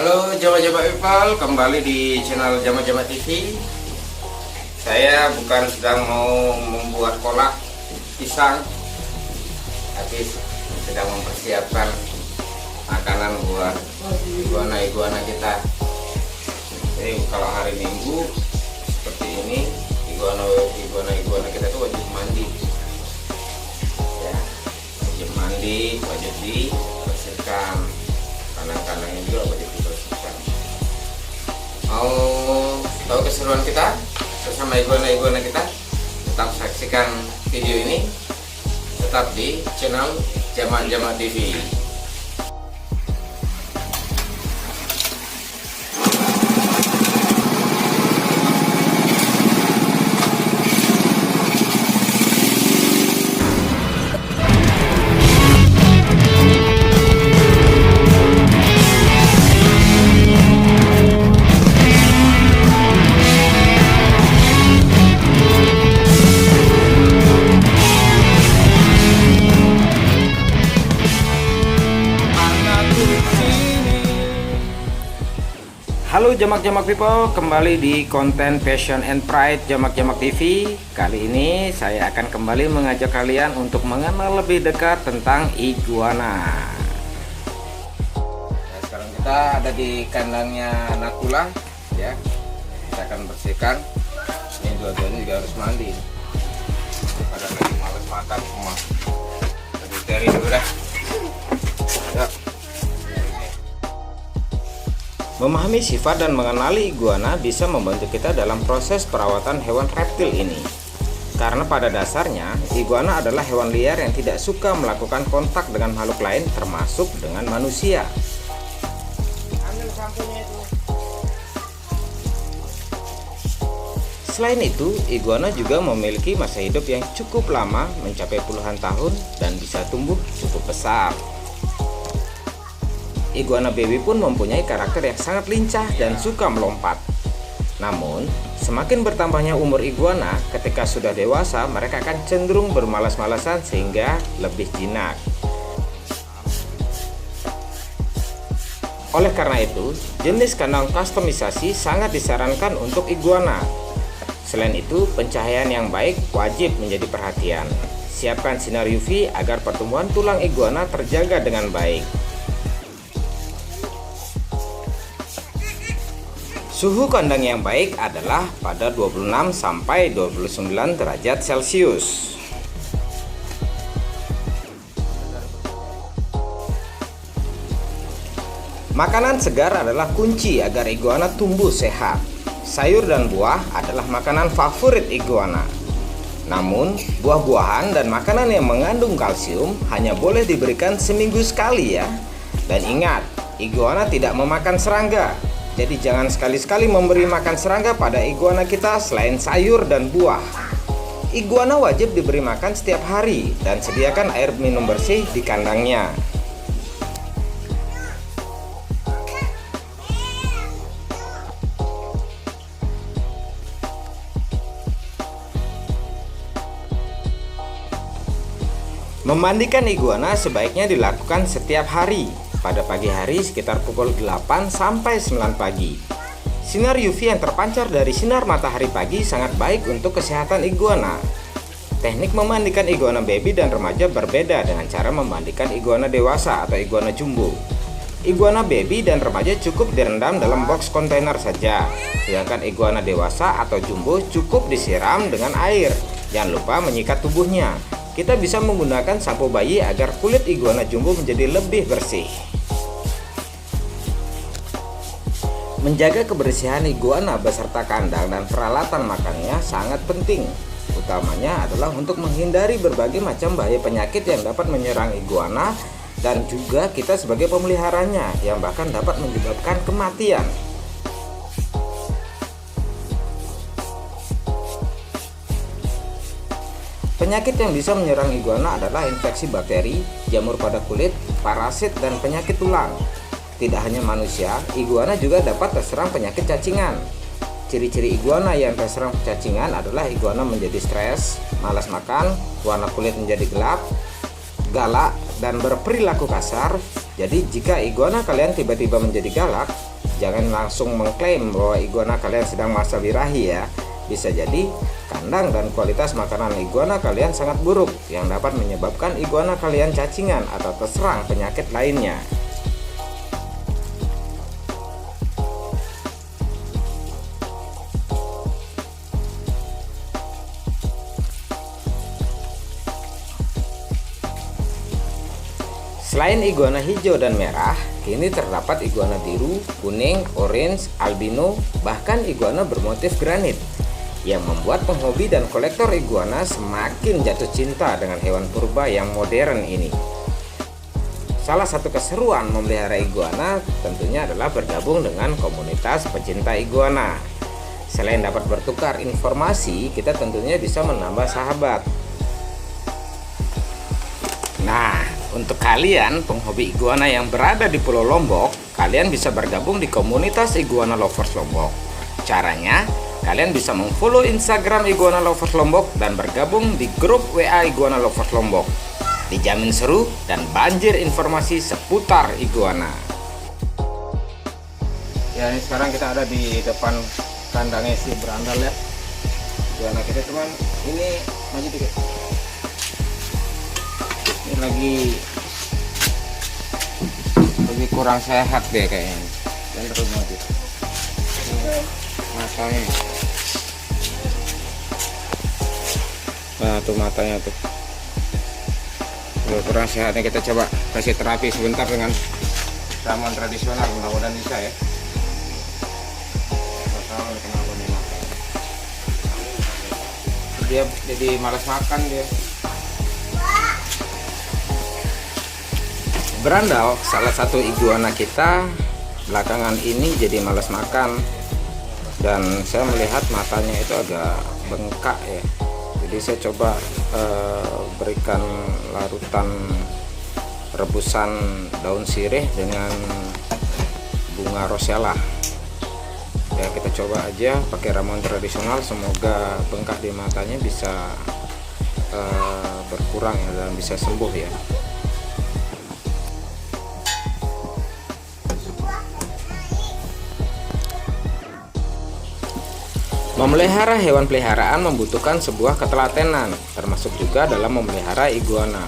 Halo Jama-Jama people, kembali di channel Jama-Jama TV. Saya bukan sedang mau membuat kolak pisang, tapi sedang mempersiapkan makanan buat iguana kita. Jadi kalau hari Minggu seperti ini, iguana kita tuh wajib mandi, ya, wajib mandi, wajib dibersihkan. Kandang-kandangnya juga wajib dibersihkan. Mau tahu keseruan kita bersama iguana kita? Tetap saksikan video ini, tetap di channel Jama-Jama TV. Halo Jamak-Jamak people, kembali di konten Passion and Pride Jamak-Jamak TV. Kali ini saya akan kembali mengajak kalian untuk mengenal lebih dekat tentang iguana. Nah, sekarang kita ada di kandangnya Nakula, ya. Kita akan bersihkan. Ini dua-duanya juga harus mandi. Pada lagi males makan semua. Lagi cari dulu dah. Ya. Memahami sifat dan mengenali iguana bisa membantu kita dalam proses perawatan hewan reptil ini. Karena pada dasarnya, iguana adalah hewan liar yang tidak suka melakukan kontak dengan makhluk lain termasuk dengan manusia. Selain itu, iguana juga memiliki masa hidup yang cukup lama, mencapai puluhan tahun dan bisa tumbuh cukup besar. Iguana baby pun mempunyai karakter yang sangat lincah dan suka melompat. Namun, semakin bertambahnya umur iguana, ketika sudah dewasa, mereka akan cenderung bermalas-malasan sehingga lebih jinak. Oleh karena itu, jenis kandang kustomisasi sangat disarankan untuk iguana. Selain itu, pencahayaan yang baik wajib menjadi perhatian. Siapkan sinar UV agar pertumbuhan tulang iguana terjaga dengan baik. Suhu kandang yang baik adalah pada 26 sampai 29 derajat Celcius. Makanan segar adalah kunci agar iguana tumbuh sehat. Sayur dan buah adalah makanan favorit iguana. Namun, buah-buahan dan makanan yang mengandung kalsium hanya boleh diberikan seminggu sekali ya. Dan ingat, iguana tidak memakan serangga. Jadi jangan sekali-sekali memberi makan serangga pada iguana kita selain sayur dan buah. Iguana wajib diberi makan setiap hari dan sediakan air minum bersih di kandangnya. Memandikan iguana sebaiknya dilakukan setiap hari. Pada pagi hari sekitar pukul 8 sampai 9 pagi. Sinar UV yang terpancar dari sinar matahari pagi sangat baik untuk kesehatan iguana. Teknik memandikan iguana baby dan remaja berbeda dengan cara memandikan iguana dewasa atau iguana jumbo. Iguana baby dan remaja cukup direndam dalam box kontainer saja, sedangkan iguana dewasa atau jumbo cukup disiram dengan air. Jangan lupa menyikat tubuhnya. Kita bisa menggunakan sampo bayi agar kulit iguana jumbo menjadi lebih bersih. Menjaga kebersihan iguana beserta kandang dan peralatan makannya sangat penting. Utamanya adalah untuk menghindari berbagai macam bahaya penyakit yang dapat menyerang iguana dan juga kita sebagai pemeliharanya yang bahkan dapat menyebabkan kematian. Penyakit yang bisa menyerang iguana adalah infeksi bakteri, jamur pada kulit, parasit, dan penyakit tulang. Tidak hanya manusia, iguana juga dapat terserang penyakit cacingan. Ciri-ciri iguana yang terserang cacingan adalah iguana menjadi stres, malas makan, warna kulit menjadi gelap, galak, dan berperilaku kasar. Jadi jika iguana kalian tiba-tiba menjadi galak, jangan langsung mengklaim bahwa iguana kalian sedang masa birahi ya. Bisa jadi kandang dan kualitas makanan iguana kalian sangat buruk yang dapat menyebabkan iguana kalian cacingan atau terserang penyakit lainnya. Selain iguana hijau dan merah, kini terdapat iguana biru, kuning, orange, albino, bahkan iguana bermotif granit yang membuat penghobi dan kolektor iguana semakin jatuh cinta dengan hewan purba yang modern ini. Salah satu keseruan memelihara iguana tentunya adalah bergabung dengan komunitas pecinta iguana. Selain dapat bertukar informasi, kita tentunya bisa menambah sahabat. Nah, untuk kalian penghobi iguana yang berada di Pulau Lombok, kalian bisa bergabung di komunitas Iguana Lovers Lombok. Caranya, kalian bisa memfollow Instagram Iguana Lovers Lombok dan bergabung di grup WA Iguana Lovers Lombok. Dijamin seru dan banjir informasi seputar iguana. Ya, ini sekarang kita ada di depan kandangnya si berandal ya. Iguana kita cuman ini maju dikit. Ini lagi kurang sehat deh kayaknya. Dan terus maju. Matanya. Nah, tuh matanya tuh. Kurang sehatnya, kita coba kasih terapi sebentar dengan ramuan tradisional, mudah-mudahan bisa ya. Kenapa nih mata? Dia jadi malas makan dia. Berandal, salah satu iguana kita belakangan ini jadi malas makan, dan saya melihat matanya itu agak bengkak ya. Jadi saya coba berikan larutan rebusan daun sirih dengan bunga rosella. Ya, kita coba aja pakai ramuan tradisional, semoga bengkak di matanya bisa berkurang ya dan bisa sembuh ya. Memelihara hewan peliharaan membutuhkan sebuah ketelatenan, termasuk juga dalam memelihara iguana.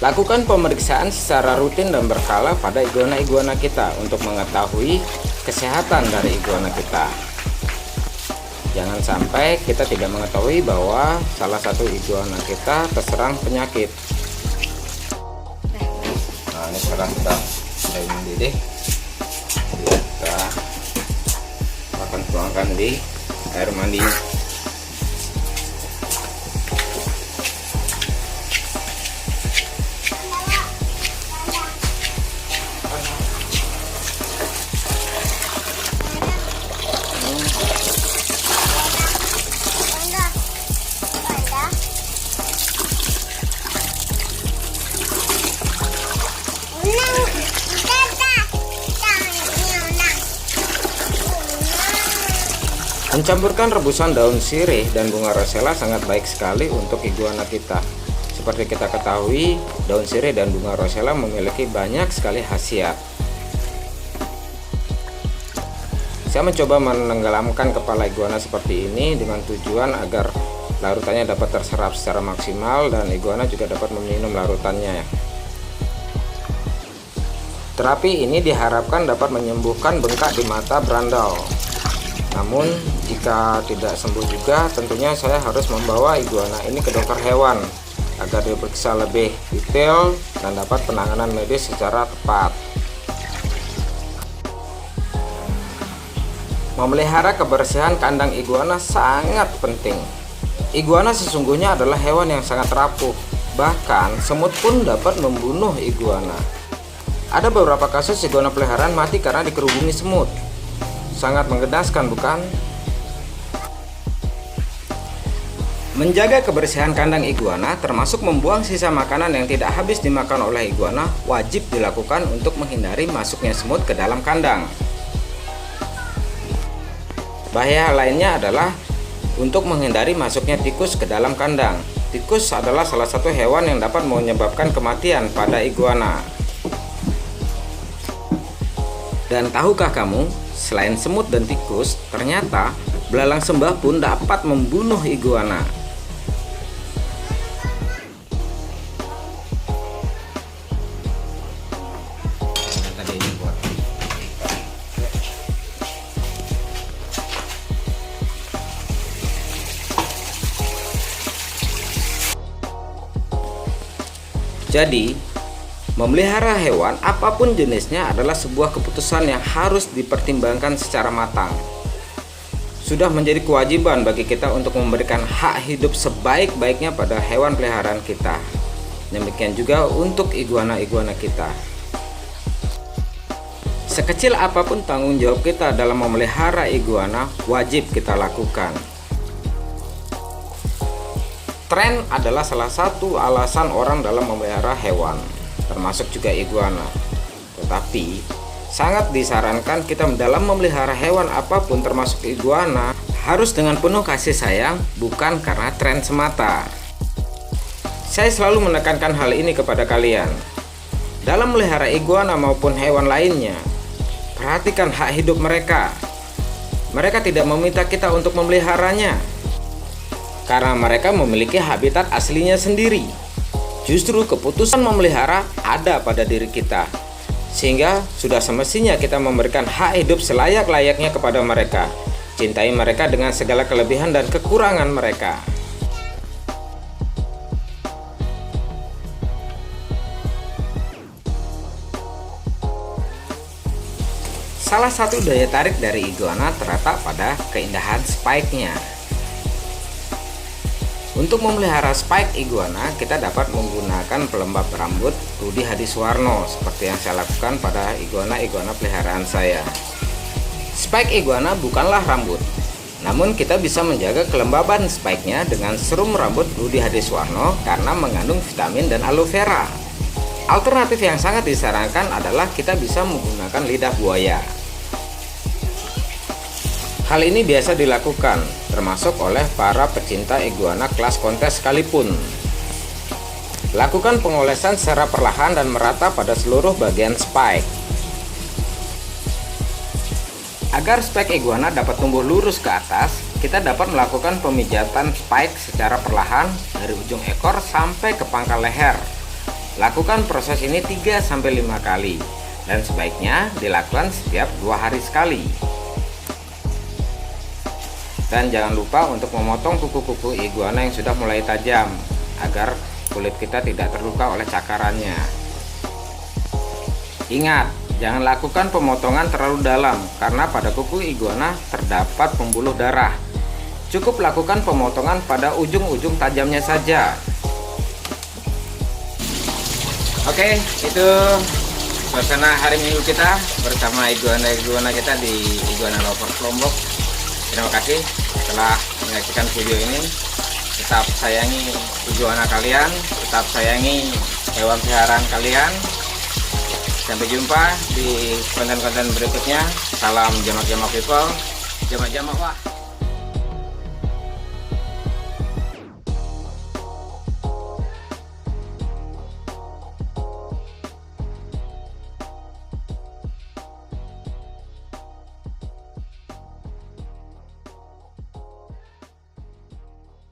Lakukan pemeriksaan secara rutin dan berkala pada iguana-iguana kita untuk mengetahui kesehatan dari iguana kita. Jangan sampai kita tidak mengetahui bahwa salah satu iguana kita terserang penyakit. Nah, ini sekarang kita sudah mendidih. Kita akan tuangkan di air mandi. Mencampurkan rebusan daun sirih dan bunga rosella sangat baik sekali untuk iguana kita. Seperti kita ketahui, daun sirih dan bunga rosella memiliki banyak sekali khasiat. Saya mencoba menenggelamkan kepala iguana seperti ini dengan tujuan agar larutannya dapat terserap secara maksimal dan iguana juga dapat meminum larutannya. Terapi ini diharapkan dapat menyembuhkan bengkak di mata berandal. Namun jika tidak sembuh juga, tentunya saya harus membawa iguana ini ke dokter hewan agar diperiksa lebih detail dan dapat penanganan medis secara tepat. Memelihara kebersihan kandang iguana sangat penting. Iguana sesungguhnya adalah hewan yang sangat rapuh, bahkan semut pun dapat membunuh iguana. Ada beberapa kasus iguana peliharaan mati karena dikerubungi semut. Sangat menggenaskan, bukan? Menjaga kebersihan kandang iguana termasuk membuang sisa makanan yang tidak habis dimakan oleh iguana wajib dilakukan untuk menghindari masuknya semut ke dalam kandang. Bahaya lainnya adalah untuk menghindari masuknya tikus ke dalam kandang. Tikus adalah salah satu hewan yang dapat menyebabkan kematian pada iguana. Dan tahukah kamu, selain semut dan tikus, ternyata belalang sembah pun dapat membunuh iguana. Jadi, memelihara hewan apapun jenisnya adalah sebuah keputusan yang harus dipertimbangkan secara matang. Sudah menjadi kewajiban bagi kita untuk memberikan hak hidup sebaik-baiknya pada hewan peliharaan kita. Demikian juga untuk iguana-iguana kita. Sekecil apapun tanggung jawab kita dalam memelihara iguana, wajib kita lakukan. Tren adalah salah satu alasan orang dalam memelihara hewan, termasuk juga iguana. Tetapi, sangat disarankan kita dalam memelihara hewan apapun termasuk iguana harus dengan penuh kasih sayang, bukan karena tren semata. Saya selalu menekankan hal ini kepada kalian. Dalam memelihara iguana maupun hewan lainnya, perhatikan hak hidup mereka. Mereka tidak meminta kita untuk memeliharanya, karena mereka memiliki habitat aslinya sendiri. Justru keputusan memelihara ada pada diri kita, sehingga sudah semestinya kita memberikan hak hidup selayak-layaknya kepada mereka. Cintai mereka dengan segala kelebihan dan kekurangan mereka. Salah satu daya tarik dari iguana terletak pada keindahan spike-nya. Untuk memelihara spike iguana, kita dapat menggunakan pelembab rambut Rudy Hadiswarno seperti yang saya lakukan pada iguana-iguana peliharaan saya. Spike iguana bukanlah rambut, namun kita bisa menjaga kelembaban spike-nya dengan serum rambut Rudy Hadiswarno karena mengandung vitamin dan aloe vera. Alternatif yang sangat disarankan adalah kita bisa menggunakan lidah buaya. Hal ini biasa dilakukan, termasuk oleh para pecinta iguana kelas kontes sekalipun. Lakukan pengolesan secara perlahan dan merata pada seluruh bagian spike. Agar spike iguana dapat tumbuh lurus ke atas, kita dapat melakukan pemijatan spike secara perlahan dari ujung ekor sampai ke pangkal leher. Lakukan proses ini 3-5 kali, dan sebaiknya dilakukan setiap 2 hari sekali. Dan jangan lupa untuk memotong kuku-kuku iguana yang sudah mulai tajam, agar kulit kita tidak terluka oleh cakarannya. Ingat, jangan lakukan pemotongan terlalu dalam, karena pada kuku iguana terdapat pembuluh darah. Cukup lakukan pemotongan pada ujung-ujung tajamnya saja. Oke, itu suasana hari Minggu kita bersama iguana-iguana kita di Iguana Lovers Lombok. Terima kasih telah menyaksikan video ini. Tetap sayangi iguana kalian, tetap sayangi hewan peliharaan kalian. Sampai jumpa di konten-konten berikutnya. Salam jamak-jamak people, jamak-jamak wah.